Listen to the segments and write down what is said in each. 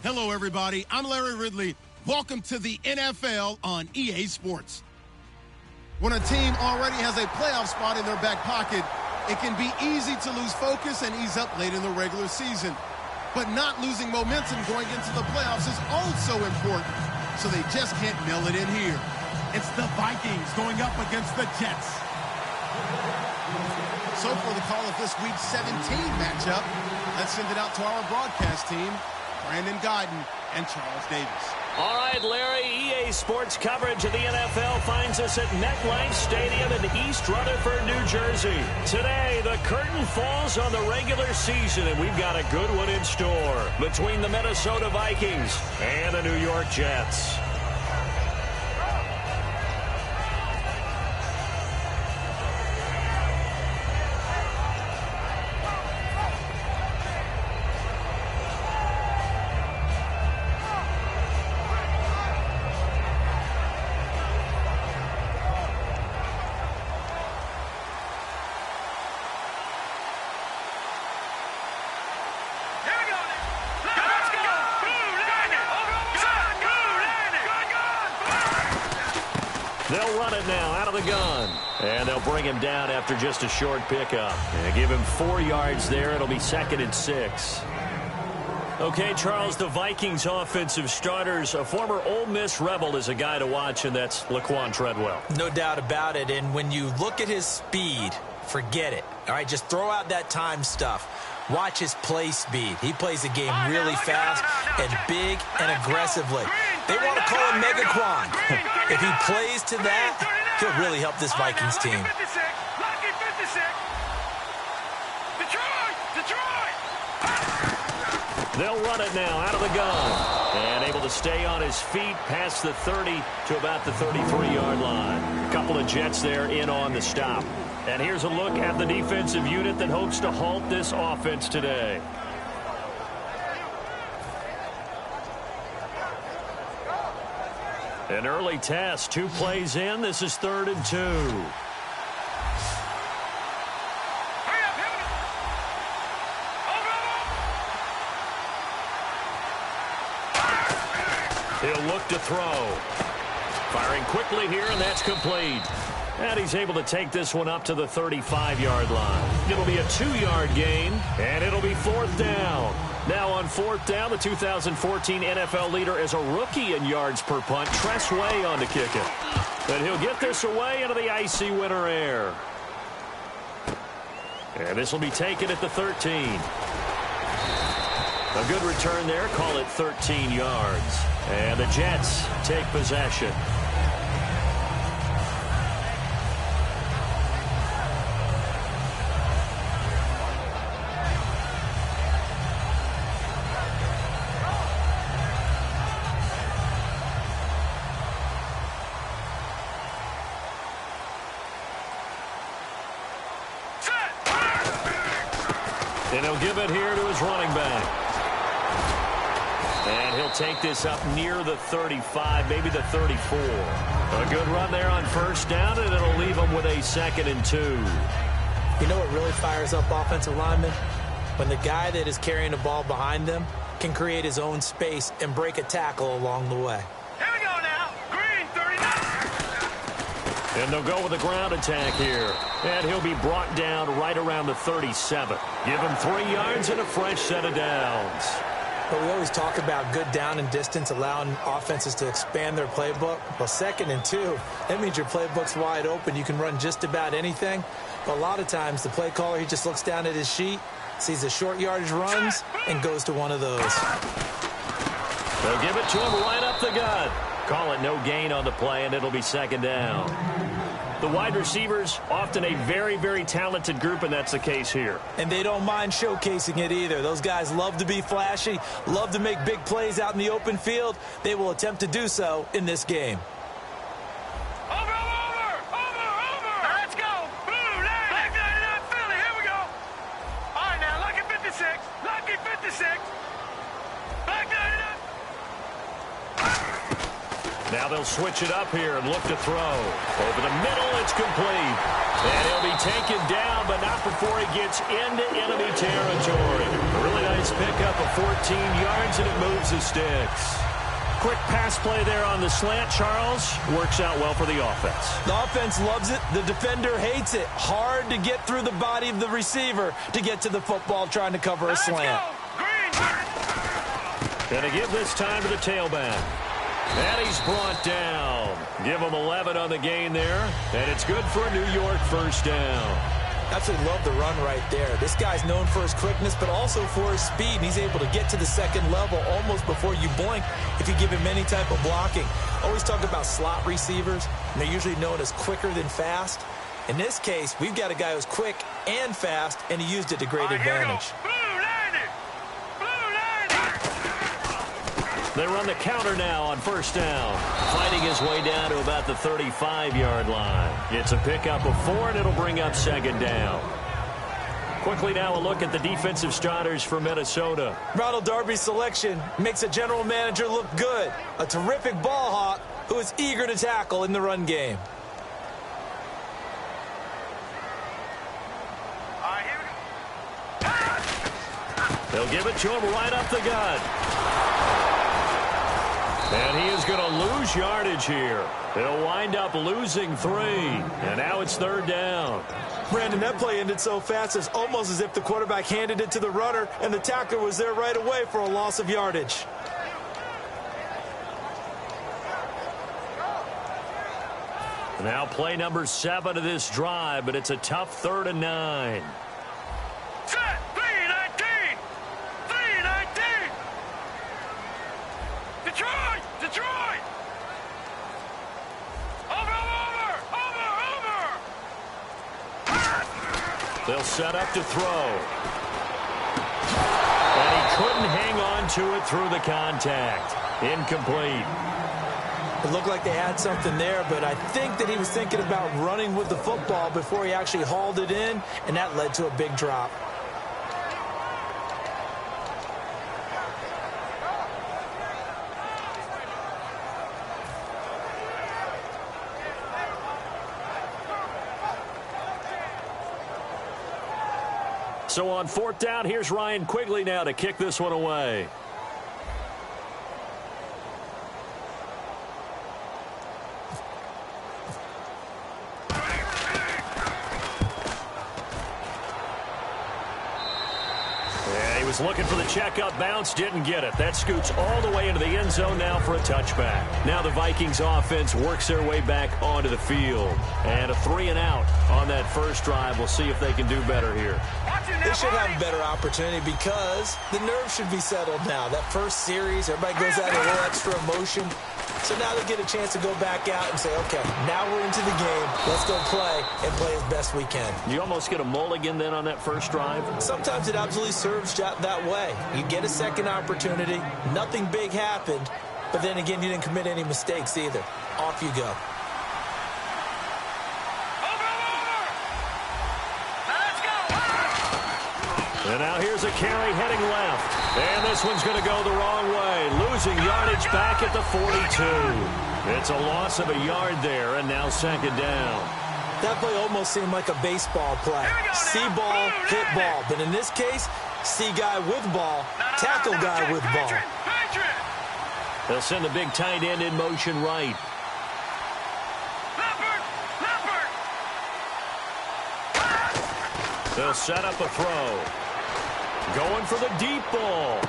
Hello, everybody. I'm Larry Ridley. Welcome to the NFL on EA Sports. When a team already has a playoff spot in their back pocket, it can be easy to lose focus and ease up late in the regular season. But not losing momentum going into the playoffs is also important, so they just can't mail it in here. It's the Vikings going up against the Jets. So for the call of this week's 17 matchup, let's send it out to our broadcast team, Brandon Godden and Charles Davis. All right, Larry, EA Sports coverage of the NFL finds us at MetLife Stadium in East Rutherford, New Jersey. Today, the curtain falls on the regular season, and we've got a good one in store between the Minnesota Vikings and the New York Jets. They'll run it now out of the gun. And they'll bring him down after just a short pickup. And give him 4 yards there. It'll be 2nd and 6. Okay, Charles, the Vikings offensive starters, a former Ole Miss Rebel is a guy to watch, and that's Laquan Treadwell. No doubt about it. And when you look at his speed, forget it. All right, just throw out that time stuff. Watch his play speed. He plays the game really fast and big and aggressively. They want to call him Megaquan. If he plays to that, he'll really help this Vikings team. They'll run it now out of the gun. And able to stay on his feet past the 30 to about the 33-yard line. A couple of Jets there in on the stop. And here's a look at the defensive unit that hopes to halt this offense today. An early test, 2 plays in. This is 3rd and 2. He'll look to throw. Firing quickly here, and that's complete. And he's able to take this one up to the 35-yard line. It'll be a 2-yard gain, and it'll be 4th down. Now on 4th down, the 2014 NFL leader is a rookie in yards per punt. Tress Way on to kick it. And he'll get this away into the icy winter air. And this will be taken at the 13. A good return there. Call it 13 yards. And the Jets take possession. And he'll give it here to his running back. And he'll take this up near the 35, maybe the 34. A good run there on 1st down, and it'll leave him with a 2nd and 2. You know what really fires up offensive linemen? When the guy that is carrying the ball behind them can create his own space and break a tackle along the way. Here we go now. Green, 39. And they'll go with a ground attack here. And he'll be brought down right around the 37. Give him 3 yards and a fresh set of downs. But we always talk about good down and distance, allowing offenses to expand their playbook. Well, 2nd and 2, that means your playbook's wide open. You can run just about anything. But a lot of times, the play caller, he just looks down at his sheet, sees the short yardage runs, and goes to one of those. They'll give it to him right up the gut. Call it no gain on the play, and it'll be 2nd down. The wide receivers, often a very, very talented group, and that's the case here. And they don't mind showcasing it either. Those guys love to be flashy, love to make big plays out in the open field. They will attempt to do so in this game. Over! Let's go! Boom! Back 99 Philly, here we go! All right, now, lucky 56. Lucky 56. Back 99. Now they'll switch it up here and look to throw. Over the middle, it's complete. And he'll be taken down, but not before he gets into enemy territory. A really nice pickup of 14 yards, and it moves the sticks. Quick pass play there on the slant, Charles. Works out well for the offense. The offense loves it. The defender hates it. Hard to get through the body of the receiver to get to the football trying to cover a slant. Going to give this time to the tailback. And he's brought down. Give him 11 on the gain there. And it's good for a New York first down. Absolutely love the run right there. This guy's known for his quickness, but also for his speed. And he's able to get to the second level almost before you blink if you give him any type of blocking. Always talk about slot receivers, and they're usually known as quicker than fast. In this case, we've got a guy who's quick and fast, and he used it to great advantage. They run the counter now on first down. Fighting his way down to about the 35-yard line. It's a pickup of 4, and it'll bring up second down. Quickly now a look at the defensive starters for Minnesota. Ronald Darby's selection makes a general manager look good. A terrific ball hawk who is eager to tackle in the run game. They'll give it to him right up the gut. And he is going to lose yardage here. He'll wind up losing 3. And now it's third down. Brandon, that play ended so fast, it's almost as if the quarterback handed it to the runner, and the tackler was there right away for a loss of yardage. Now play number 7 of this drive, but it's a tough 3rd and 9. Set, 3-19! 3-19! Detroit! Detroit! Over! They'll set up to throw. And he couldn't hang on to it through the contact. Incomplete. It looked like they had something there, but I think that he was thinking about running with the football before he actually hauled it in, and that led to a big drop. So on 4th down, here's Ryan Quigley now to kick this one away. Was looking for the checkup bounce, didn't get it. That scoots all the way into the end zone now for a touchback. Now the Vikings offense works their way back onto the field. And a 3-and-out on that first drive. We'll see if they can do better here. They should have a better opportunity because the nerves should be settled now. That first series, everybody goes out a little extra emotion. So now they get a chance to go back out and say, okay, now we're into the game. Let's go play and play as best we can. You almost get a mulligan then on that first drive? Sometimes it absolutely serves that way. You get a second opportunity. Nothing big happened. But then again, you didn't commit any mistakes either. Off you go. And now here's a carry heading left. And this one's going to go the wrong way. Losing yardage back at the 42. It's a loss of a yard there, and now second down. That play almost seemed like a baseball play. See ball, hit ball. But in this case, see guy with ball, tackle guy with ball. They'll send the big tight end in motion right. They'll set up a throw. Going for the deep ball.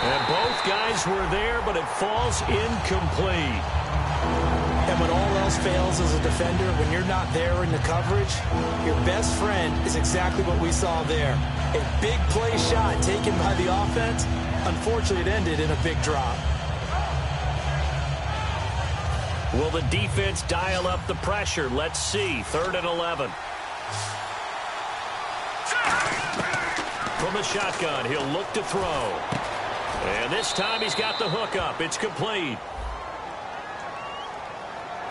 And both guys were there, but it falls incomplete. And when all else fails as a defender, when you're not there in the coverage, your best friend is exactly what we saw there. A big play shot taken by the offense. Unfortunately, it ended in a big drop. Will the defense dial up the pressure? Let's see. 3rd and 11. From the shotgun, he'll look to throw. And this time he's got the hook up. It's complete.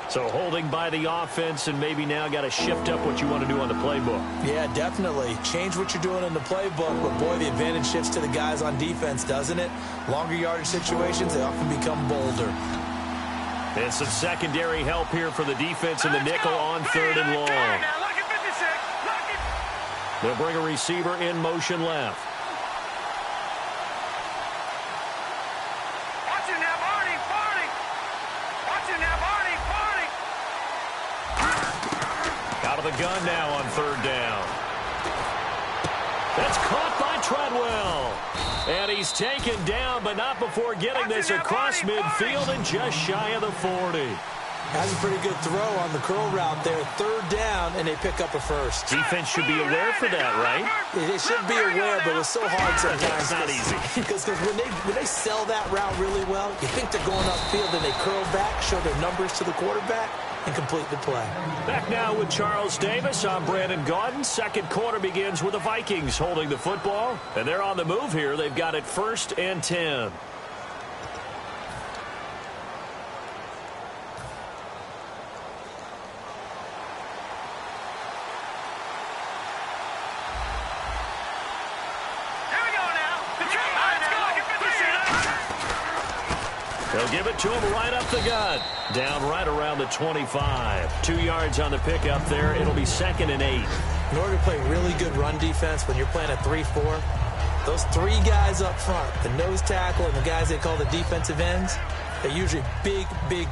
So holding by the offense, and maybe now got to shift up what you want to do on the playbook. Yeah, definitely. Change what you're doing in the playbook, but boy, the advantage shifts to the guys on defense, doesn't it? Longer yardage situations, they often become bolder. And some secondary help here for the defense in the nickel on 3rd and long. They'll bring a receiver in motion left. Watch it now, Barney. Watch it now, Barney. Out of the gun now on 3rd down. That's caught by Treadwell. And he's taken down, but not before getting this across midfield and just shy of the 40. That's a pretty good throw on the curl route there. 3rd down, and they pick up a first. Defense should be aware for that, right? They should be aware, but it's so hard sometimes. It's not easy. Because when they sell that route really well, you think they're going upfield, and they curl back, show their numbers to the quarterback, and complete the play. Back now with Charles Davis. I'm Brandon Gaudin. Second quarter begins with the Vikings holding the football. And they're on the move here. They've got it 1st and 10. They'll give it to him right up the gut. Down right around the 25. 2 yards on the pickup there. It'll be 2nd and 8. In order to play really good run defense when you're playing a 3-4, those 3 guys up front, the nose tackle and the guys they call the defensive ends, they're usually big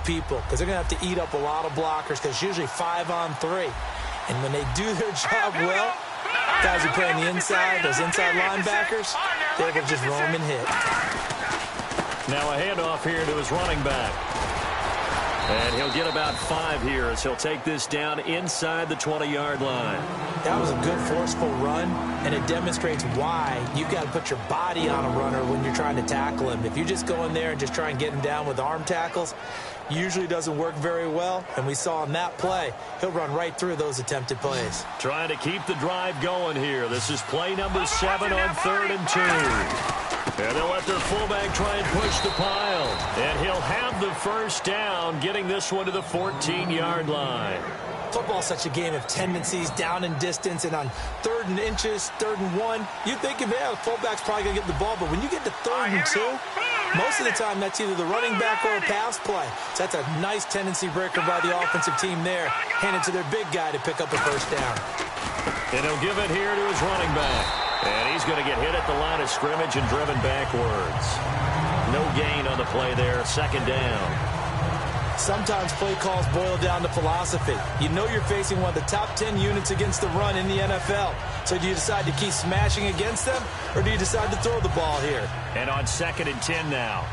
people because they're going to have to eat up a lot of blockers because it's usually 5-on-3. And when they do their job well, guys who play on the inside, those inside linebackers, they're able to just roam and hit. Now a handoff here to his running back. And he'll get about 5 here as he'll take this down inside the 20-yard line. That was a good forceful run, and it demonstrates why you've got to put your body on a runner when you're trying to tackle him. If you just go in there and just try and get him down with arm tackles, usually doesn't work very well. And we saw in that play, he'll run right through those attempted plays. Trying to keep the drive going here. This is play number 7 on 3rd and 2. And they'll let their fullback try and push the pile. And he'll have the first down, getting this one to the 14-yard line. Football's such a game of tendencies, down in distance, and on 3rd and inches, 3rd and 1, you think, yeah, the fullback's probably going to get the ball. But when you get to 3rd and 2, most of the time that's either the running back or a pass play. So that's a nice tendency breaker by the offensive team there. Hand it to their big guy to pick up a first down. And he'll give it here to his running back. And he's going to get hit at the line of scrimmage and driven backwards. No gain on the play there. 2nd down. Sometimes play calls boil down to philosophy. You know you're facing one of the top 10 units against the run in the NFL. So do you decide to keep smashing against them, or do you decide to throw the ball here? And on 2nd and 10 now.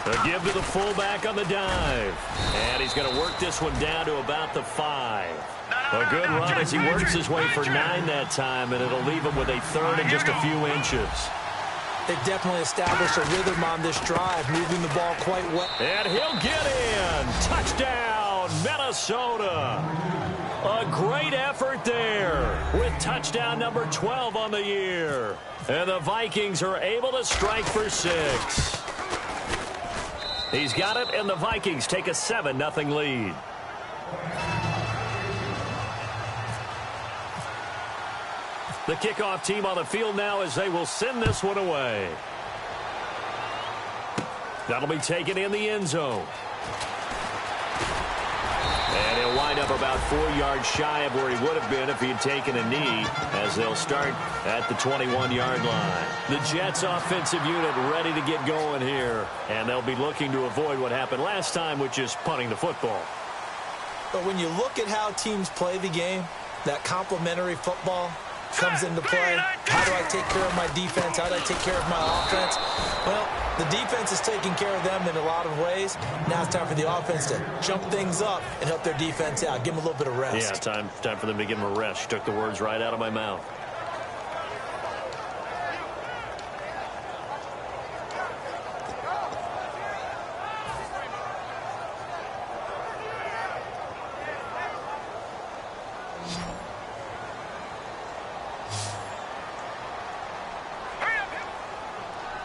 They'll give to the fullback on the dive. And he's going to work this one down to about the 5. A good run as he works his way for 9 that time, and it'll leave him with a 3rd and just a few inches. They definitely established a rhythm on this drive, moving the ball quite well. And he'll get in. Touchdown, Minnesota. A great effort there with touchdown number 12 on the year. And the Vikings are able to strike for 6. He's got it, and the Vikings take a 7-0 lead. The kickoff team on the field now as they will send this one away. That'll be taken in the end zone. And he'll wind up about 4 yards shy of where he would have been if he had taken a knee, as they'll start at the 21-yard line. The Jets offensive unit ready to get going here, and they'll be looking to avoid what happened last time, which is punting the football. But when you look at how teams play the game, that complementary football comes into play. How do I take care of my defense? How do I take care of my offense? Well, the defense is taking care of them in a lot of ways. Now it's time for the offense to jump things up and help their defense out. Give them a little bit of rest. Yeah, time for them to give them a rest. She took the words right out of my mouth.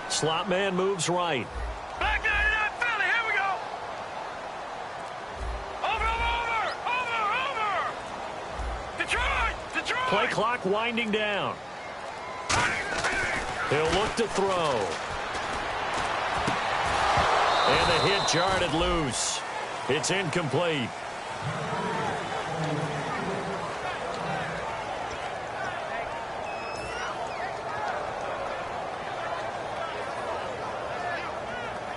Slot man moves right. Back 99 Philly, here we go. Over. Detroit. Play clock winding down. He'll look to throw. And the hit jarred loose. It's incomplete.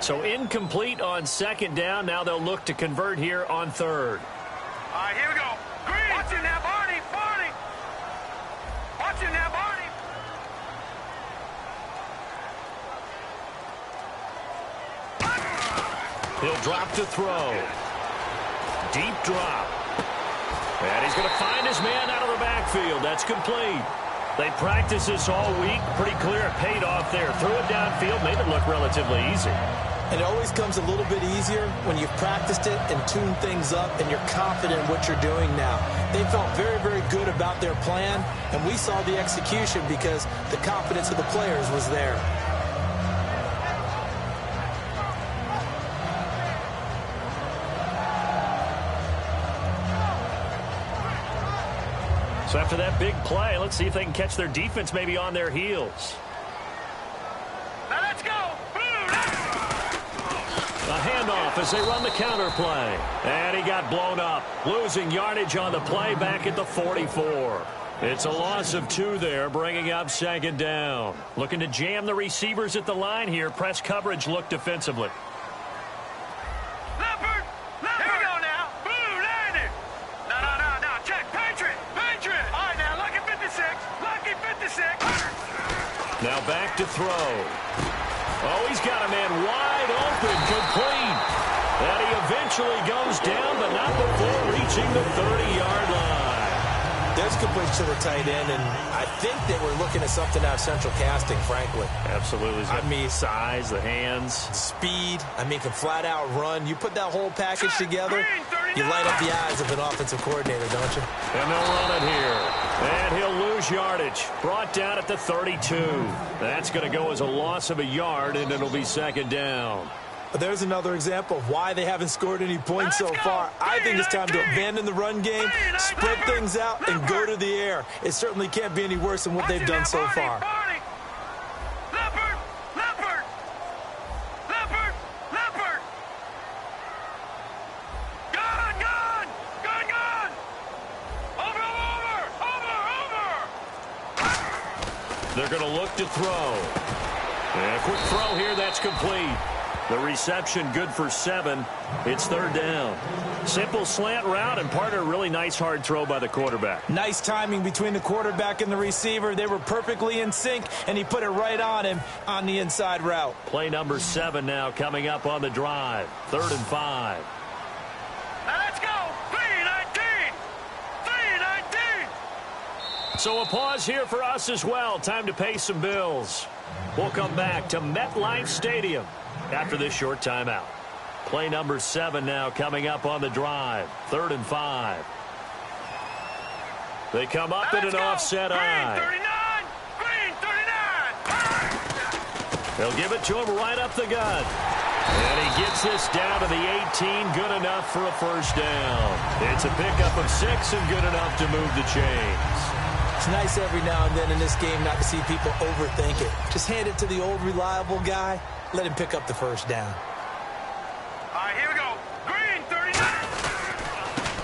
So incomplete on second down. Now they'll look to convert here on third. All right, here we go. Green. Watch him now, Barney. Barney. Watch him now, Barney. He'll drop to throw. Deep drop. And he's going to find his man out of the backfield. That's complete. They practiced this all week. Pretty clear it paid off there. Threw it downfield, made it look relatively easy. And it always comes a little bit easier when you've practiced it and tuned things up and you're confident in what you're doing now. They felt very, very good about their plan, and we saw the execution because the confidence of the players was there. So after that big play, let's see if they can catch their defense maybe on their heels. Now let's go. A handoff as they run the counter play. And he got blown up. Losing yardage on the play back at the 44. It's a loss of 2 there, bringing up second down. Looking to jam the receivers at the line here. Press coverage look defensively. Leopard. Here we go now. Blue landed. No. Check. Patriot. All right, now, lucky 56. Lucky 56. Now back to throw. Oh, he's got a man wide open, complete. And he eventually goes down, but not before reaching the 30-yard line. There's completion to the tight end, and I think they were looking at something out of central casting, frankly. Absolutely. I mean, size, the hands. Speed, can flat out run. You put that whole package together, you light up the eyes of an offensive coordinator, don't you? And they'll run it here. And he'll lose yardage. Brought down at the 32. That's going to go as a loss of a yard, and it'll be second down. But there's another example of why they haven't scored any points so far. I think it's time to abandon the run game, spread things out, and go to the air. It certainly can't be any worse than what they've done so far. Leopard. Gone. Over. They're going to look to throw. And a quick throw here, that's complete. The reception good for 7. It's third down. Simple slant route, and part of a really nice hard throw by the quarterback. Nice timing between the quarterback and the receiver. They were perfectly in sync, and he put it right on him on the inside route. Play number 7 now coming up on the drive. 3rd and 5. Now let's go. 3-19. So a pause here for us as well. Time to pay some bills. We'll come back to MetLife Stadium after this short timeout. Play number 7 now coming up on the drive. 3rd and 5. They come up in an offset eye. Green 39. They'll give it to him right up the gut. And he gets this down to the 18. Good enough for a first down. It's a pickup of 6 and good enough to move the chains. It's nice every now and then in this game not to see people overthink it. Just hand it to the old reliable guy. Let him pick up the first down. All right, here we go. Green 39.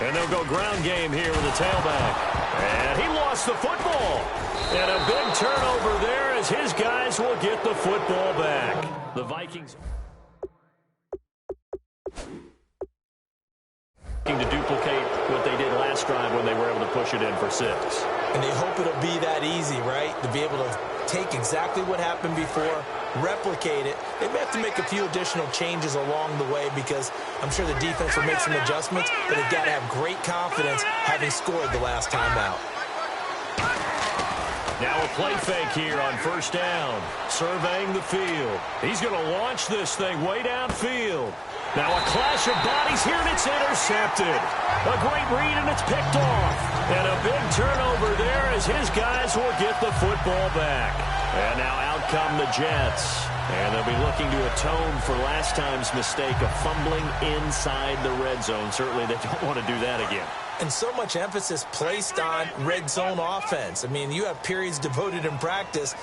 And they'll go ground game here with the tailback. And he lost the football. And a big turnover there as his guys will get the football back. The Vikings to duplicate what they did last drive when they were able to push it in for 6. And they hope it'll be that easy, right? To be able to take exactly what happened before, replicate it. They may have to make a few additional changes along the way because I'm sure the defense will make some adjustments, but they've got to have great confidence having scored the last time out. Now a play fake here on first down. Surveying the field. He's going to launch this thing way downfield. Now a clash of bodies here, and it's intercepted. A great read, and it's picked off. And a big turnover there as his guys will get the football back. And now out come the Jets. And they'll be looking to atone for last time's mistake of fumbling inside the red zone. Certainly they don't want to do that again. And so much emphasis placed on red zone offense. I mean, you have periods devoted in practice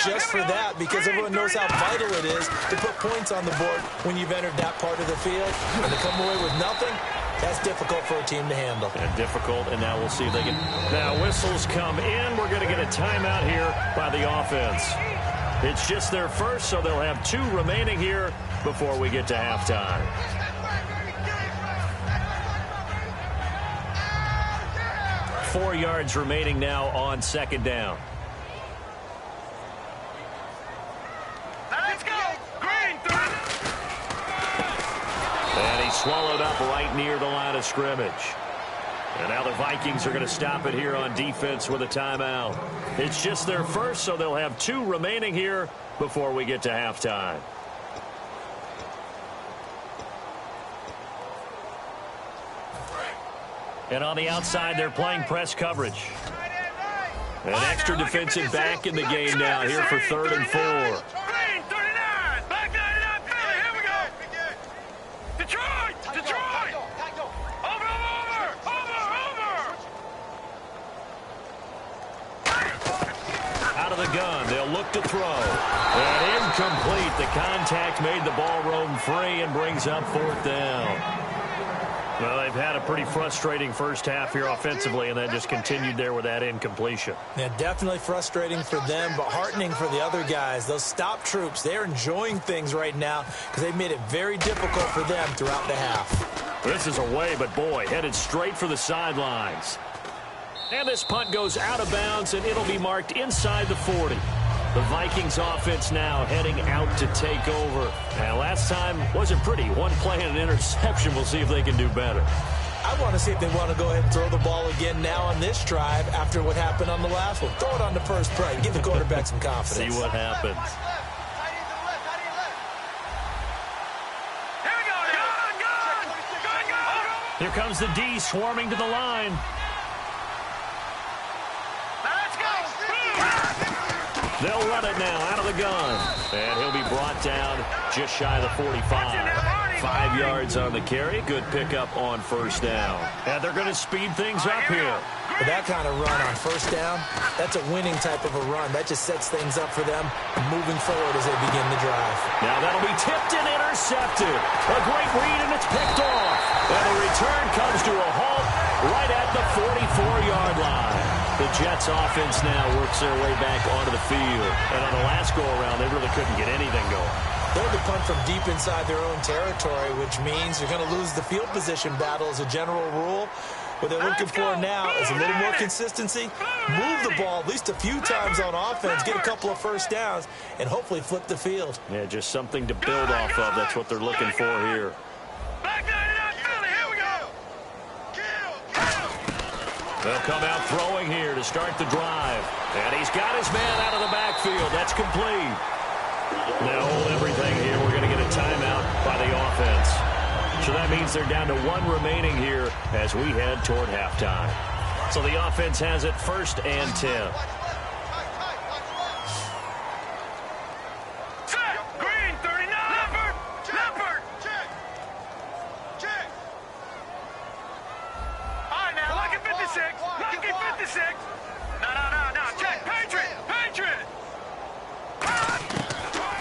just for that because everyone knows how vital it is to put points on the board when you've entered that part of the field. And to come away with nothing, that's difficult for a team to handle. And difficult, and now we'll see if they can. Now whistles come in. We're going to get a timeout here by the offense. It's just their first, so they'll have 2 remaining here before we get to halftime. Four yards remaining now on second down. Let's go. Green. And he swallowed up right near the line of scrimmage. And now the Vikings are going to stop it here on defense with a timeout. It's just their first, so they'll have 2 remaining here before we get to halftime. And on the outside, they're playing press coverage. An extra defensive back in the game now here for 3rd and 4. Green, 39. Back 99, Philly. Here we go. Detroit. Over. Out of the gun, they'll look to throw. And incomplete. The contact made the ball roam free and brings up 4th down. Well, they've had a pretty frustrating first half here offensively, and then just continued there with that incompletion. Yeah, definitely frustrating for them, but heartening for the other guys. Those stop troops, they're enjoying things right now because they've made it very difficult for them throughout the half. This is away, but boy, headed straight for the sidelines. And this punt goes out of bounds, and it'll be marked inside the 40. The Vikings offense now heading out to take over. And last time wasn't pretty. One play and an interception. We'll see if they can do better. I want to see if they want to go ahead and throw the ball again now on this drive after what happened on the last one. Throw it on the first play. Give the quarterback some confidence. See what happens. Here comes the D swarming to the line. They'll run it now out of the gun. And he'll be brought down just shy of the 45. 5 yards on the carry. Good pickup on first down. And they're going to speed things up here. With that kind of run on first down, that's a winning type of a run. That just sets things up for them moving forward as they begin the drive. Now that'll be tipped and intercepted. A great read, and it's picked off. And the return comes to a halt right at the 44-yard line. The Jets offense now works their way back onto the field. And on the last go-around, they really couldn't get anything going. They're to punt from deep inside their own territory, which means you're going to lose the field position battle as a general rule. What they're looking for now is a little more consistency, move the ball at least a few times on offense, get a couple of first downs, and hopefully flip the field. Yeah, just something to build off of. That's what they're looking for here. They'll come out throwing here to start the drive. And he's got his man out of the backfield. That's complete. Now hold everything here. We're going to get a timeout by the offense. So that means they're down to 1 remaining here as we head toward halftime. So the offense has it 1st and 10. Green, 39. Leopard. Check. All right, now, lucky 56. Lucky 56. No. Check. Patriot.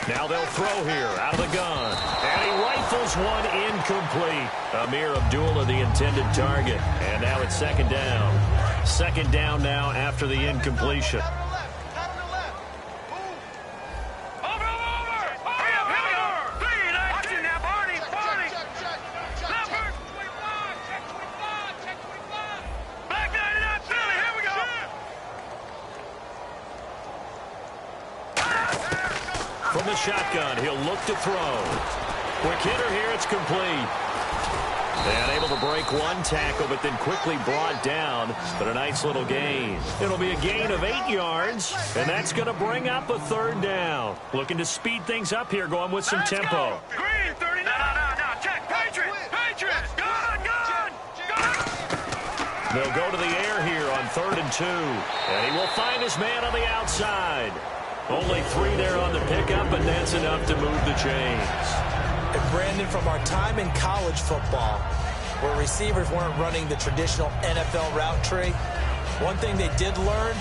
Now they'll throw here out of the gun. And he rifles one incomplete. Amir Abdullah, the intended target. And now it's 2nd down. 2nd down now after the incompletion. From the shotgun, he'll look to throw. Quick hitter here, it's complete. And able to break one tackle, but then quickly brought down. But a nice little gain. It'll be a gain of 8 yards, and that's going to bring up a 3rd down. Looking to speed things up here, going with some tempo. Green, 39. No. Check. Patriot. Gun. They'll go to the air here on 3rd and 2. And he will find his man on the outside. Only 3 there on the pickup, but that's enough to move the chains. And Brandon, from our time in college football, where receivers weren't running the traditional NFL route tree. One thing they did learn,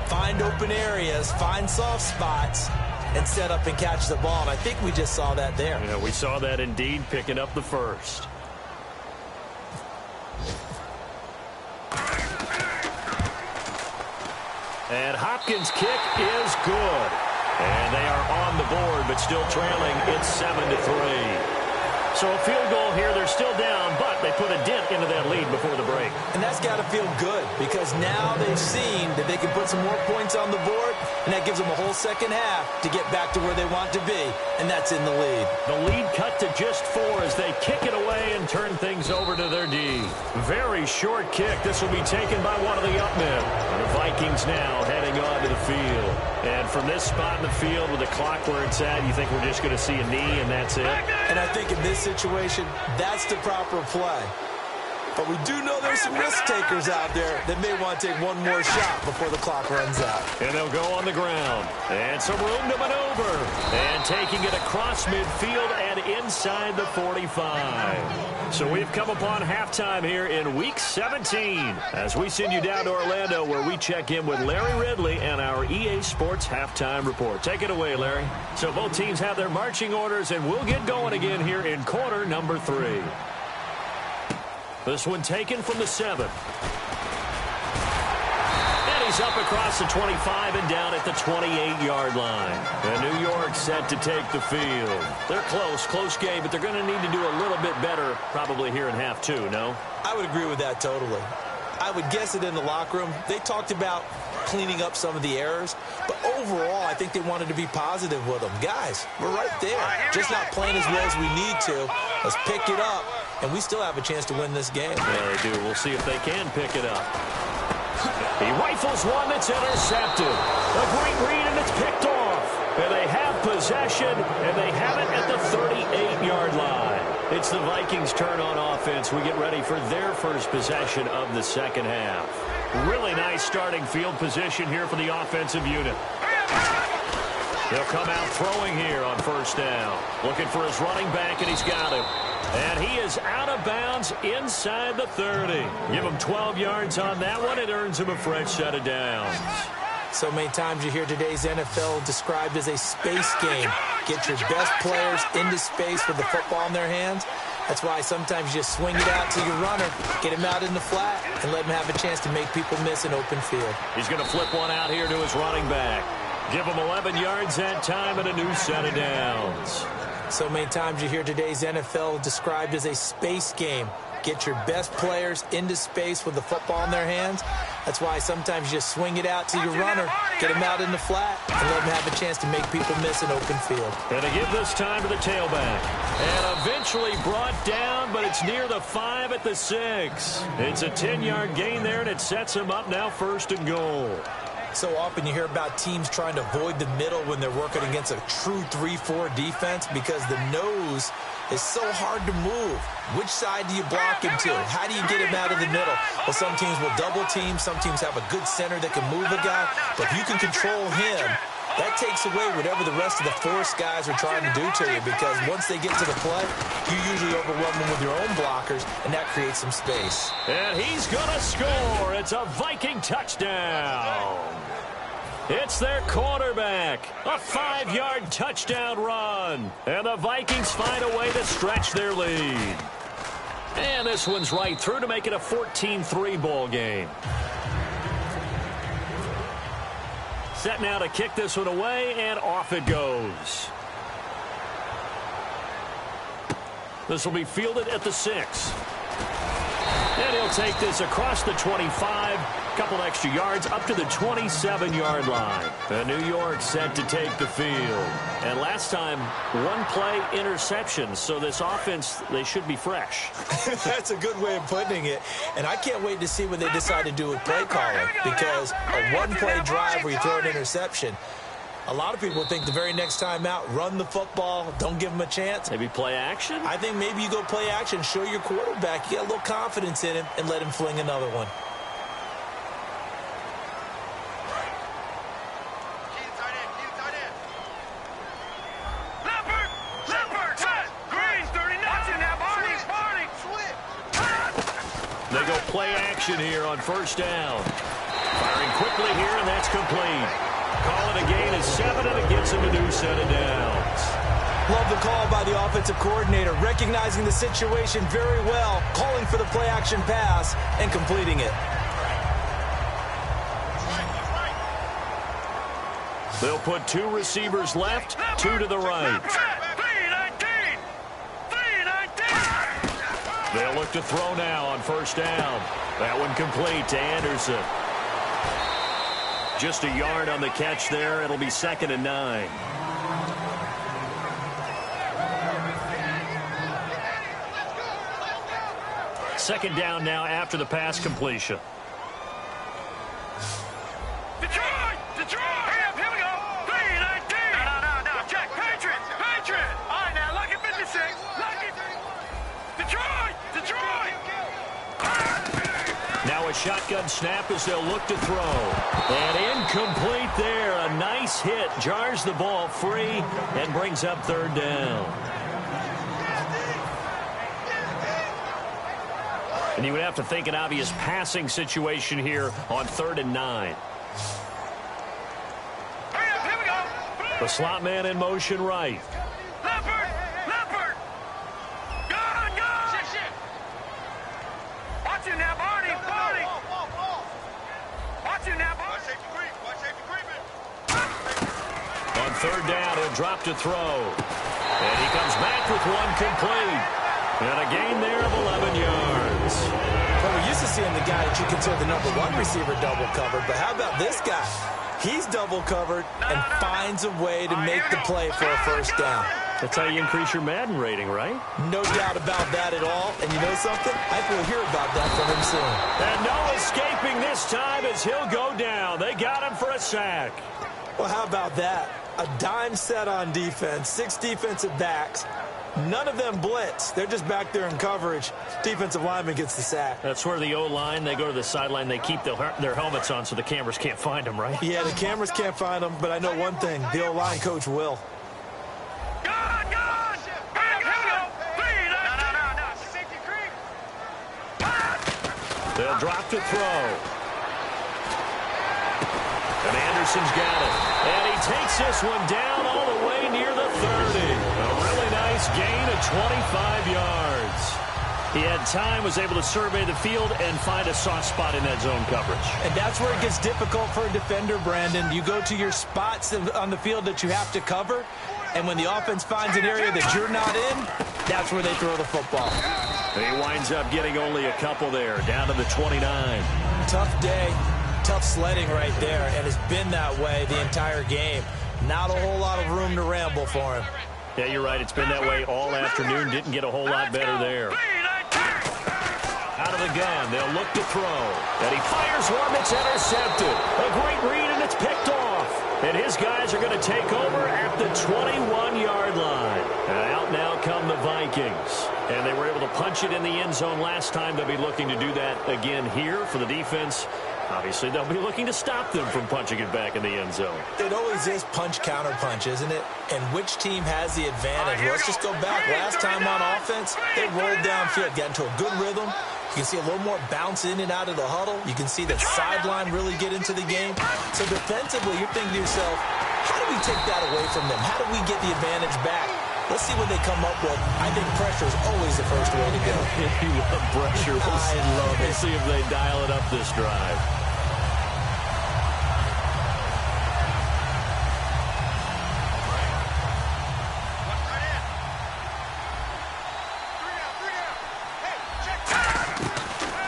find open areas, find soft spots, and set up and catch the ball. And I think we just saw that there. Yeah, we saw that indeed, picking up the first. And Hopkins' kick is good. And they are on the board, but still trailing. It's 7-3. So a field goal here. They're still down, but they put a dent into that lead before the break. And that's got to feel good because now they've seen that they can put some more points on the board, and that gives them a whole second half to get back to where they want to be, and that's in the lead. The lead cut to just 4 as they kick it away and turn things over to their D. Very short kick. This will be taken by one of the up men. And the Vikings now heading on to the field. And from this spot in the field with the clock where it's at, you think we're just going to see a knee and that's it? And I think in this situation, that's the proper play. But we do know there's some risk takers out there that may want to take one more shot before the clock runs out. And they'll go on the ground. And some room to maneuver. And taking it across midfield and inside the 45. So we've come upon halftime here in Week 17 as we send you down to Orlando where we check in with Larry Ridley and our EA Sports Halftime Report. Take it away, Larry. So both teams have their marching orders, and we'll get going again here in quarter number 3. This one taken from the 7. And he's up across the 25 and down at the 28-yard line. And New York set to take the field. They're close game, but they're going to need to do a little bit better probably here in half 2, no? I would agree with that totally. I would guess it in the locker room. They talked about cleaning up some of the errors, but overall, I think they wanted to be positive with them. Guys, we're right there. Just not playing as well as we need to. Let's pick it up, and we still have a chance to win this game. Yeah, they do. We'll see if they can pick it up. He rifles one that's intercepted. A great read, and it's picked off. And they have possession, and they have it at the 38-yard line. It's the Vikings' turn on offense. We get ready for their first possession of the second half. Really nice starting field position here for the offensive unit. They'll come out throwing here on first down. Looking for his running back, and he's got him. And he is out of bounds inside the 30. Give him 12 yards on that one. It earns him a fresh set of downs. So many times you hear today's NFL described as a space game. Get your best players into space with the football in their hands. That's why sometimes you just swing it out to your runner, get him out in the flat, and let him have a chance to make people miss an open field. He's going to flip one out here to his running back. Give him 11 yards that time and a new set of downs. So many times you hear today's NFL described as a space game. Get your best players into space with the football in their hands. That's why sometimes you just swing it out to your runner, get him out in the flat, and let him have a chance to make people miss an open field. And to give this time to the tailback. And eventually brought down, but it's near the 5 at the 6. It's a 10-yard gain there, and it sets him up now 1st and goal. So often you hear about teams trying to avoid the middle when they're working against a true 3-4 defense because the nose is so hard to move. Which side do you block him to? How do you get him out of the middle? Well, some teams will double team. Some teams have a good center that can move a guy. But if you can control him, that takes away whatever the rest of the force guys are trying to do to you because once they get to the play, you usually overwhelm them with your own blockers, and that creates some space. And he's going to score. It's a Viking touchdown. It's their quarterback. A 5-yard touchdown run. And the Vikings find a way to stretch their lead. And this one's right through to make it a 14-3 ball game. Set now to kick this one away, and off it goes. This will be fielded at the 6. And he'll take this across the 25, couple extra yards up to the 27-yard line. And New York set to take the field. And last time, one play interception. So this offense, they should be fresh. That's a good way of putting it. And I can't wait to see what they decide to do with play calling. Because a one-play drive where you throw an interception, a lot of people think the very next time out, run the football, don't give him a chance. Maybe play action? I think maybe you go play action, show your quarterback, you get a little confidence in him, and let him fling another one. Leopard! Green, 39! Watching now, Barney! They go play action here on first down. Firing quickly here, and that's complete. Call it a gain of 7, and it gets him a new set of downs. Love the call by the offensive coordinator, recognizing the situation very well, calling for the play-action pass, and completing it. They'll put 2 receivers left, 2 to the right. They'll look to throw now on first down. That one complete to Anderson. Just a yard on the catch there. It'll be 2nd and 9. Second down now after the pass completion. Detroit! Here we go! 3-19! No. Check, Patriots! All right, now, lucky 56. Detroit! Now a shotgun snap as they'll look to throw. And incomplete there. A nice hit. Jars the ball free and brings up 3rd down. And you would have to think an obvious passing situation here on 3rd and 9. Here we go! The slot man in motion right. Leopard! Gun! Watch him now, Barney! Watch him now, Barney! Watch safety creeping! On 3rd down, he'll drop to throw. And he comes back with one complete. And a gain there of 11 yards. Well, we're used to seeing the guy that you consider the number 1 receiver double covered, but how about this guy? He's double covered and finds a way to make the play for a first down. That's how you increase your Madden rating, right? No doubt about that at all. And you know something? I think we'll hear about that from him soon. And no escaping this time as he'll go down. They got him for a sack. Well, how about that? A dime set on defense, 6 defensive backs. None of them blitz. They're just back there in coverage. Defensive lineman gets the sack. That's where the O-line, they go to the sideline, they keep their helmets on so the cameras can't find them, right? Yeah, the cameras can't find them, but I know one thing. The O-line coach will. Gun! Here we go! 3-19! No. Safety creep! They'll drop to throw. And Anderson's got it. And he takes this one down all the way near the 30. A really nice gain of 25 yards. He had time, was able to survey the field and find a soft spot in that zone coverage. And that's where it gets difficult for a defender, Brandon. You go to your spots on the field that you have to cover, and when the offense finds an area that you're not in, that's where they throw the football. He winds up getting only a couple there, down to the 29. Tough day, tough sledding right there, and it's been that way the entire game. Not a whole lot of room to ramble for him. Yeah, you're right. It's been that way all afternoon. Didn't get a whole lot better there. Out of the gun, they'll look to throw. And he fires one that's intercepted. A great read, and it's picked off. And his guys are going to take over at the 21-yard line. And out now come the Vikings. And they were able to punch it in the end zone last time. They'll be looking to do that again here for the defense. Obviously, they'll be looking to stop them from punching it back in the end zone. It always is punch-counter-punch, isn't it? And which team has the advantage? Let's just go back. Last time on offense, they rolled downfield, got into a good rhythm. You can see a little more bounce in and out of the huddle. You can see the sideline really get into the game. So defensively, you're thinking to yourself, how do we take that away from them? How do we get the advantage back? Let's see what they come up with. I think pressure is always the first way to go. You love pressure. I love it. We'll see if they dial it up this drive.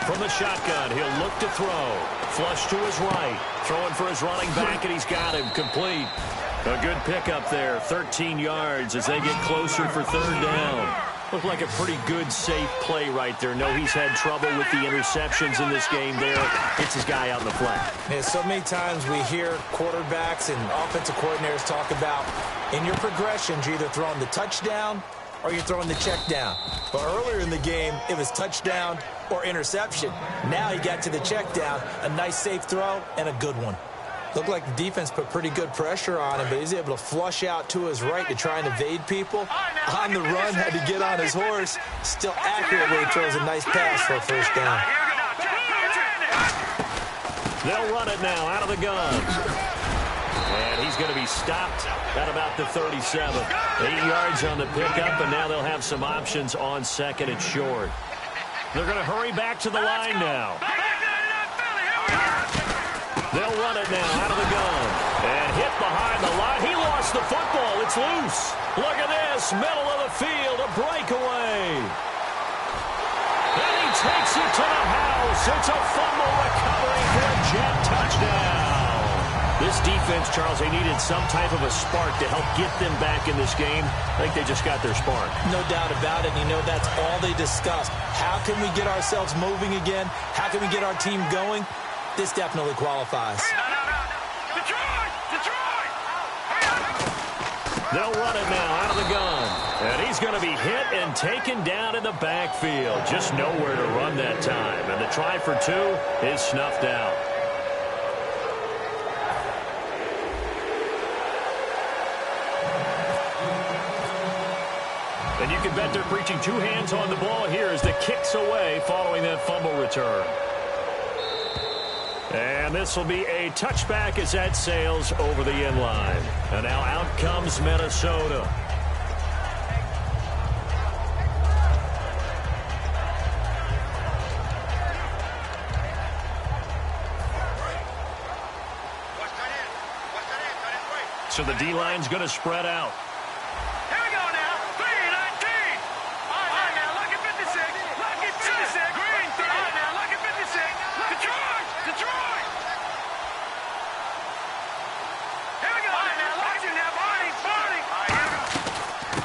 From the shotgun, he'll look to throw. Flush to his right. Throwing for his running back, and he's got him complete. A good pickup there, 13 yards as they get closer for 3rd down. Looked like a pretty good, safe play right there. No, he's had trouble with the interceptions in this game there. Hits his guy out in the flat. Yeah, so many times we hear quarterbacks and offensive coordinators talk about in your progressions, you're either throwing the touchdown or you're throwing the check down. But earlier in the game, it was touchdown or interception. Now he got to the check down, a nice safe throw, and a good one. Looked like the defense put pretty good pressure on him, but he's able to flush out to his right to try and evade people. On the run, had to get on his horse. Still accurately throws a nice pass for a first down. They'll run it now out of the gun. And he's going to be stopped at about the 37. 8 yards on the pickup, and now they'll have some options on second and short. They're going to hurry back to the line now. They'll run it now out of the gun. And hit behind the line. He lost the football. It's loose. Look at this. Middle of the field. A breakaway. And he takes it to the house. It's a fumble recovery for a Jet touchdown. This defense, Charles, they needed some type of a spark to help get them back in this game. I think they just got their spark. No doubt about it. You know, that's all they discussed. How can we get ourselves moving again? How can we get our team going? This definitely qualifies. They'll run it now out of the gun. And he's going to be hit and taken down in the backfield. Just nowhere to run that time. And the try for two is snuffed out. And you can bet they're preaching two hands on the ball here as the kick's away following that fumble return. And this will be a touchback as that sails over the end line. And now out comes Minnesota. So the D-line's going to spread out.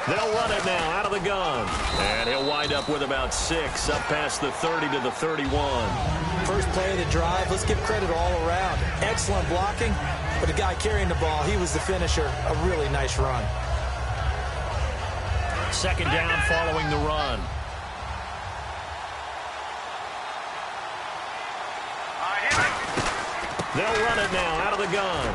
They'll run it now out of the gun. And he'll wind up with about 6, up past the 30 to the 31. First play of the drive, let's give credit all around. Excellent blocking, but the guy carrying the ball, he was the finisher. A really nice run. Second down following the run. They'll run it now out of the gun.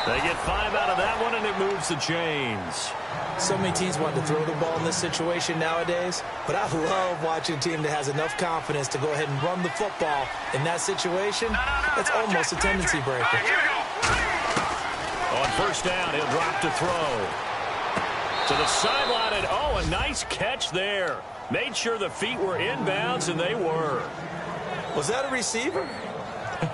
They get 5 out of that one, and it moves the chains. So many teams want to throw the ball in this situation nowadays, but I love watching a team that has enough confidence to go ahead and run the football in that situation. That's almost a tendency breaker. On first down, he'll drop to throw. To the sideline, and a nice catch there. Made sure the feet were inbounds, and they were. Was that a receiver?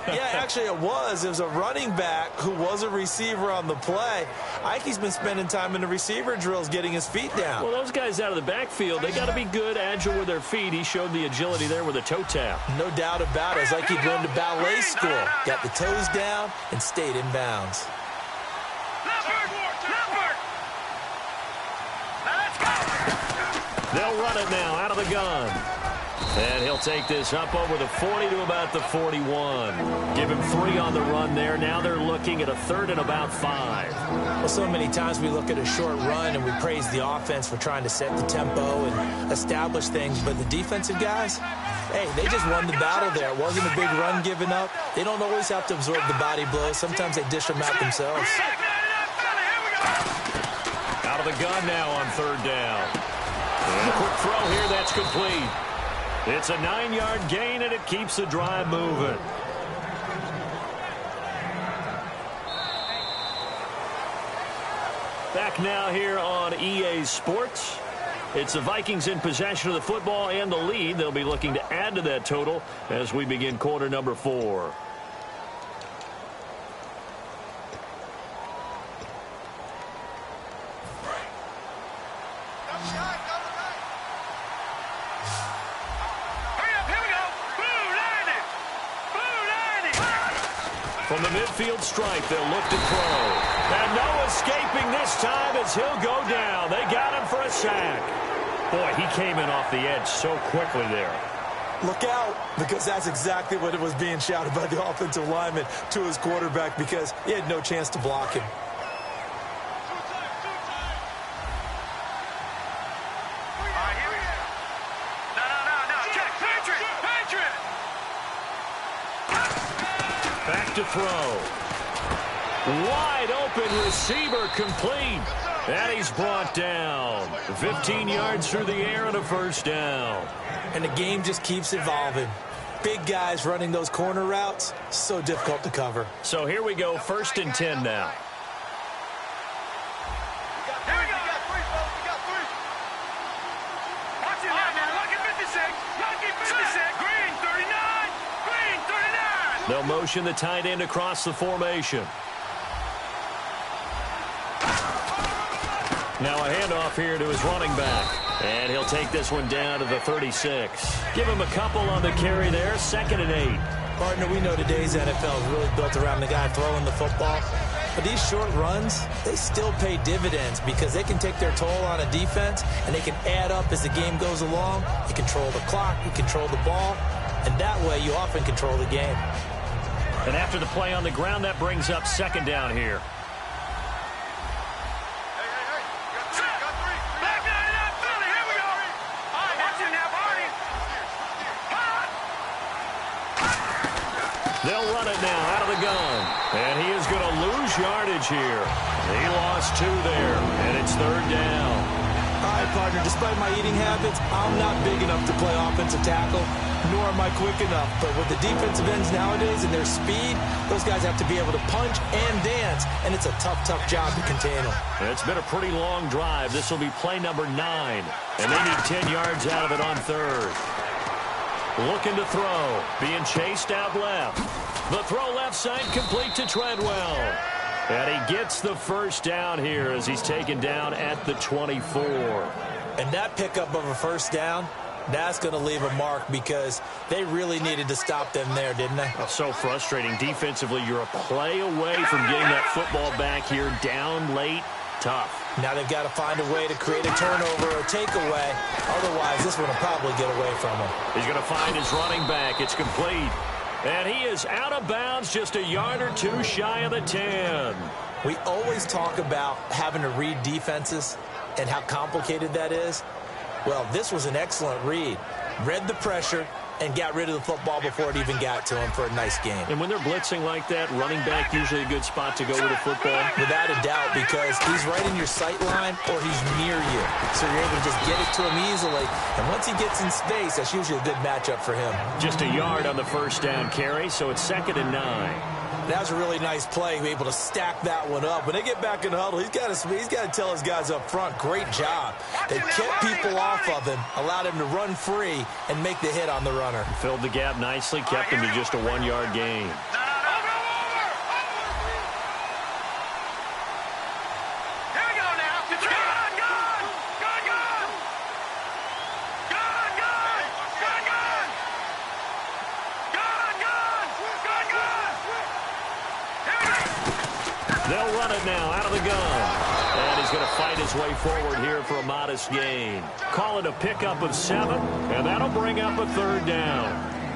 Yeah, actually it was. It was a running back who was a receiver on the play. Ike's been spending time in the receiver drills getting his feet down. Well, those guys out of the backfield, they got to be good, agile with their feet. He showed the agility there with a toe tap. No doubt about it. It's like he'd learned to ballet school. Got the toes down and stayed in bounds. They'll run it now out of the gun. And he'll take this up over the 40 to about the 41. Give him 3 on the run there. Now they're looking at a 3rd and about 5. Well, so many times we look at a short run and we praise the offense for trying to set the tempo and establish things. But the defensive guys, hey, they just won the battle there. It wasn't a big run given up. They don't always have to absorb the body blows. Sometimes they dish them out themselves. Out of the gun now on 3rd down. And a quick throw here. That's complete. It's a 9-yard gain, and it keeps the drive moving. Back now here on EA Sports. It's the Vikings in possession of the football and the lead. They'll be looking to add to that total as we begin quarter number 4. From the midfield stripe, they'll look to throw. And no escaping this time as he'll go down. They got him for a sack. Boy, he came in off the edge so quickly there. Look out, because that's exactly what it was being shouted by the offensive lineman to his quarterback, because he had no chance to block him. Back to throw. Wide open receiver complete. And he's brought down. 15 yards through the air and a first down. And the game just keeps evolving. Big guys running those corner routes, so difficult to cover. So here we go, 1st and 10 now. Here we got 3, folks. We got 3. Watch it now. Lucky 56. Lucky 56. Green 39. Green 39. They'll motion the tight end across the formation. Now a handoff here to his running back. And he'll take this one down to the 36. Give him a couple on the carry there, 2nd and 8. Partner, we know today's NFL is really built around the guy throwing the football. But these short runs, they still pay dividends because they can take their toll on a defense, and they can add up as the game goes along. You control the clock, you control the ball, and that way you often control the game. And after the play on the ground, that brings up 2nd down here. They'll run it now out of the gun. And he is going to lose yardage here. He lost 2 there, and it's 3rd down. All right, partner, despite my eating habits, I'm not big enough to play offensive tackle, nor am I quick enough. But with the defensive ends nowadays and their speed, those guys have to be able to punch and dance, and it's a tough, tough job to contain them. It's been a pretty long drive. This will be play number 9, and they need 10 yards out of it on 3rd. Looking to throw, being chased out left. The throw left side complete to Treadwell. And he gets the 1st down here as he's taken down at the 24. And that pickup of a 1st down, that's going to leave a mark because they really needed to stop them there, didn't they? Oh, so frustrating. Defensively, you're a play away from getting that football back here down late. Tough. Now they've got to find a way to create a turnover or takeaway. Otherwise, this one will probably get away from him. He's going to find his running back. It's complete. And he is out of bounds, just a yard or 2 shy of the 10. We always talk about having to read defenses and how complicated that is. Well, this was an excellent read. Read the pressure and got rid of the football before it even got to him for a nice game. And when they're blitzing like that, running back usually a good spot to go with a football? Without a doubt, because he's right in your sight line or he's near you. So you're able to just get it to him easily. And once he gets in space, that's usually a good matchup for him. Just a yard on the 1st down carry, so it's 2nd and 9. That was a really nice play, able to stack that one up. When they get back in the huddle, he's got to tell his guys up front, great job. They kept people off of him, allowed him to run free and make the hit on the runner. Filled the gap nicely, kept him to just a 1-yard gain. They'll run it now out of the gun. And he's going to fight his way forward here for a modest gain. Call it a pickup of 7, and that'll bring up a 3rd down.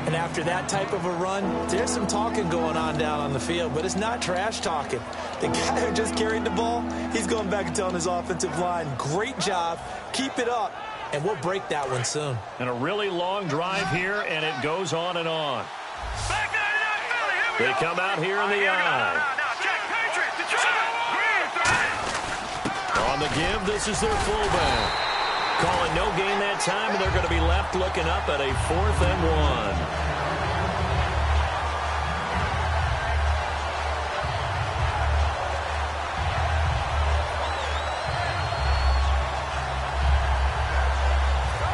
And after that type of a run, there's some talking going on down on the field, but it's not trash talking. The guy who just carried the ball, he's going back and telling his offensive line, great job, keep it up, and we'll break that one soon. And a really long drive here, and it goes on and on. They come out here in the eye. On the give, this is their fullback. Calling no gain that time, and they're going to be left looking up at a 4th and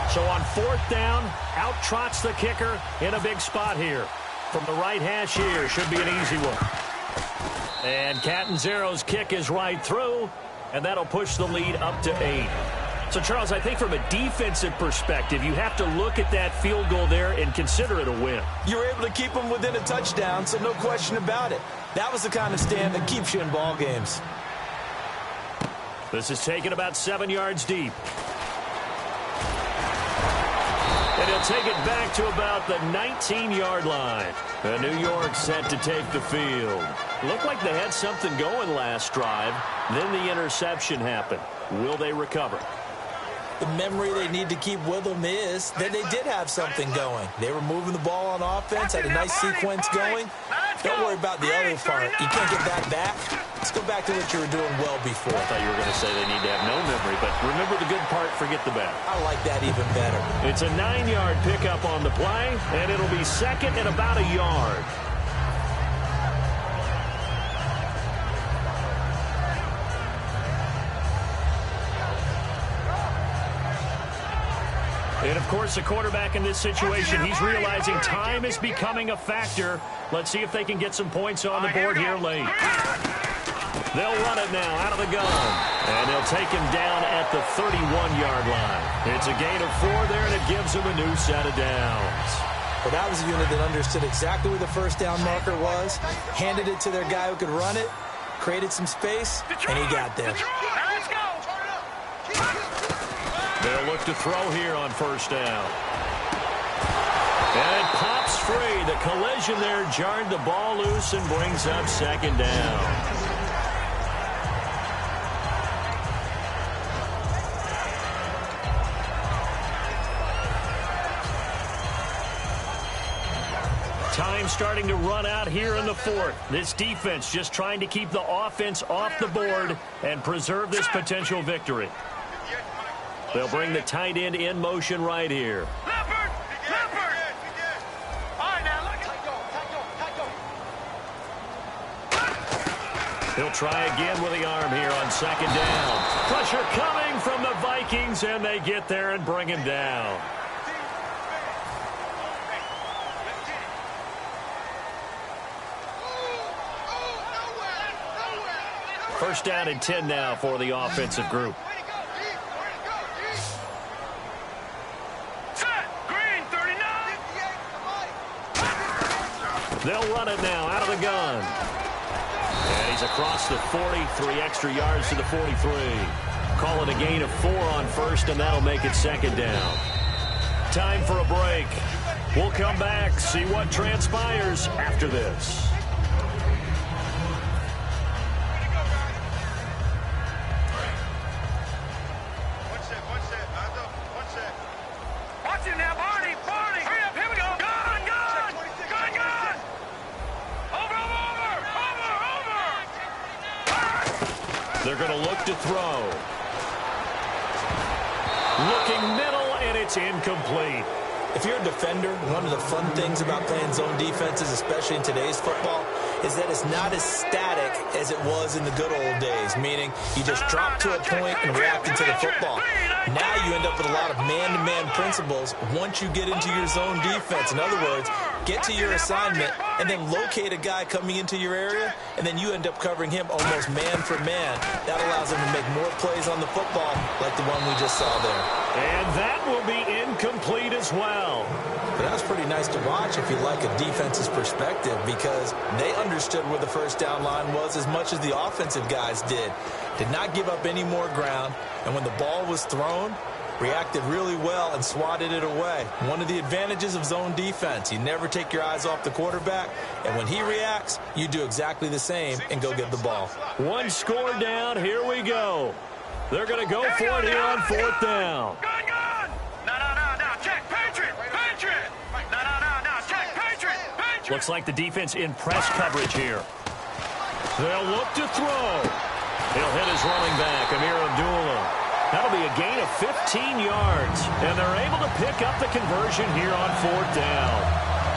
1. So on 4th down, out trots the kicker in a big spot here. From the right hash here, should be an easy one. And Catanzaro's kick is right through, and that'll push the lead up to 8. So, Charles, I think from a defensive perspective, you have to look at that field goal there and consider it a win. You were able to keep them within a touchdown, so no question about it. That was the kind of stand that keeps you in ball games. This is taken about 7 yards deep. And he'll take it back to about the 19-yard line. And New York set to take the field. Looked like they had something going last drive. Then the interception happened. Will they recover? The memory they need to keep with them is that they did have something going. They were moving the ball on offense, had a nice sequence going. Don't worry about the other part. You can't get that back. Let's go back to what you were doing well before. I thought you were going to say they need to have no memory, but remember the good part, forget the bad. I like that even better. It's a 9-yard pickup on the play, and it'll be second and about a yard. And, of course, the quarterback in this situation, he's realizing time is becoming a factor. Let's see if they can get some points on the board here late. They'll run it now out of the gun. And they'll take him down at the 31-yard line. It's a gain of 4 there, and it gives him a new set of downs. Well, that was a unit that understood exactly where the first down marker was, handed it to their guy who could run it, created some space, and he got there. Let's go. They'll look to throw here on first down. And it pops free. The collision there jarred the ball loose and brings up second down. Time starting to run out here in the fourth. This defense just trying to keep the offense off the board and preserve this potential victory. They'll bring the tight end in motion right here. Leopard! Leopard! All right, now, look. He'll try again with the arm here on second down. Pressure coming from the Vikings, and they get there and bring him down. First down and 10 now for the offensive group. They'll run it now out of the gun. And he's across the 40, 3 extra yards to the 43. Call it a gain of 4 on first, and that'll make it second down. Time for a break. We'll come back, see what transpires after this. Watch him now, Barney! Barney! Hurry up, here we go! Gun! Gun! Gun! Gun! Over! They're going to look to throw. Looking middle, and it's incomplete. If you're a defender, one of the fun things about playing zone defenses, especially in today's football, is that it's not as static as it was in the good old days, meaning you just drop to a point and react into the football. Now you end up with a lot of man-to-man principles once you get into your zone defense. In other words, get to your assignment and then locate a guy coming into your area, and then you end up covering him almost man for man. That allows him to make more plays on the football like the one we just saw there. And that will be incomplete as well. But that was pretty nice to watch if you like a defense's perspective, because they understood where the first down line was as much as the offensive guys did. Did not give up any more ground, and when the ball was thrown, reacted really well and swatted it away. One of the advantages of zone defense, you never take your eyes off the quarterback, and when he reacts, you do exactly the same and go get the ball. One score down, here we go. They're going to go for it here on fourth down. Gun! Gun! No, check, Patriot! Patriot! No, check, Patriot! Patriot! Looks like the defense in press coverage here. They'll look to throw. He'll hit his running back, Amir Abdullah. That'll be a gain of 15 yards, and they're able to pick up the conversion here on fourth down.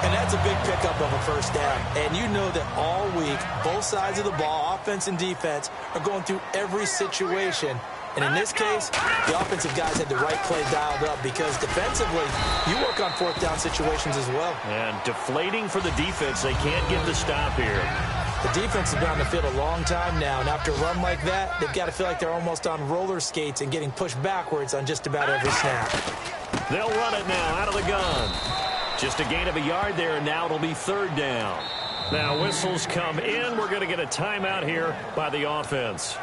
And that's a big pickup of a first down. And you know that all week, both sides of the ball, offense and defense, are going through every situation. And in this case, the offensive guys had the right play dialed up, because defensively, you work on fourth down situations as well. And deflating for the defense. They can't get the stop here. The defense has been on the field a long time now, and after a run like that, they've got to feel like they're almost on roller skates and getting pushed backwards on just about every snap. They'll run it now out of the gun. Just a gain of a yard there, and now it'll be third down. Now whistles come in. We're going to get a timeout here by the offense.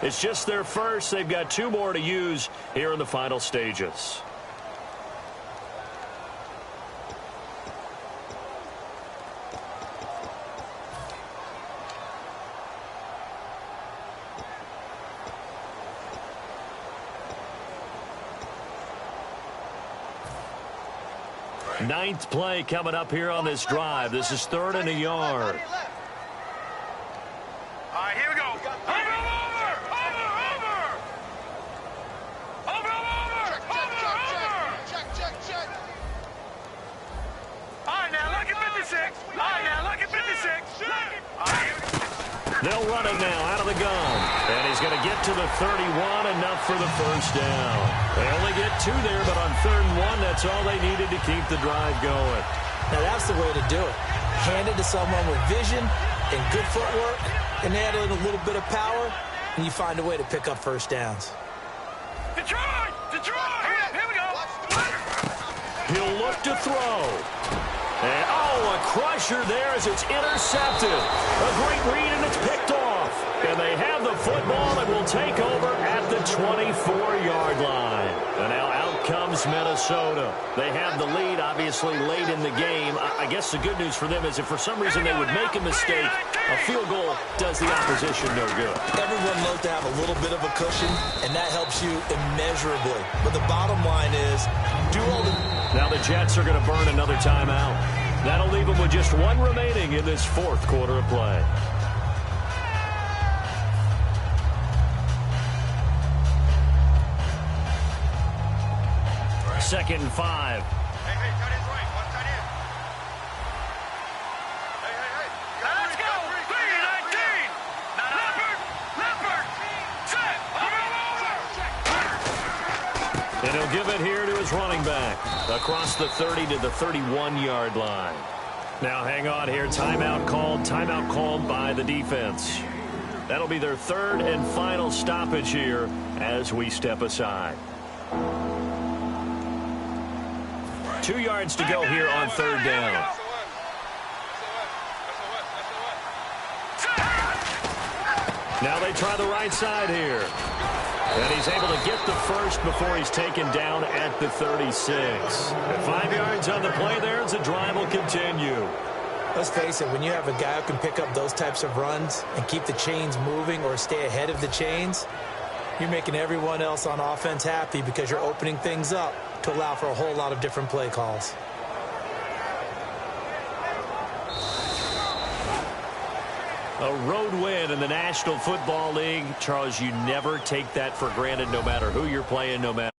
It's just their first. They've got 2 more to use here in the final stages. Ninth play coming up here on this drive. This is 3rd and a yard. All right, here we go. All right, now, look at 56. Look at... All right. They'll run it now out of the gun. And he's going to get to the 31, enough for the first down. They only get 2 there, but on 3rd and 1, that's all they needed to keep the drive going. Now, that's the way to do it. Hand it to someone with vision and good footwork, and add in a little bit of power, and you find a way to pick up first downs. Detroit! Detroit! Here we go. He'll look to throw. And, oh, a crusher there as it's intercepted. A great read, and it's picked off. And they have the football and will take over at the 24-yard line. And now out comes Minnesota. They have the lead, obviously, late in the game. I guess the good news for them is if for some reason they would make a mistake, a field goal does the opposition no good. Everyone loves to have a little bit of a cushion, and that helps you immeasurably. But the bottom line is, do all the... Now the Jets are going to burn another timeout. That'll leave them with just 1 remaining in this 4th quarter of play. Second and 5. Hey, tight end's right. One tight end. Hey. Now let's go. 3-19. Leopard. Set. Over. And he'll give it here to his running back. Across the 30 to the 31-yard line. Now hang on here. Timeout called by the defense. That'll be their 3rd and final stoppage here as we step aside. 2 yards to go here on 3rd down. Now they try the right side here. And he's able to get the first before he's taken down at the 36. At 5 yards on the play there as the drive will continue. Let's face it, when you have a guy who can pick up those types of runs and keep the chains moving or stay ahead of the chains, you're making everyone else on offense happy because you're opening things up to allow for a whole lot of different play calls. A road win in the National Football League. Charles, you never take that for granted no matter who you're playing, no matter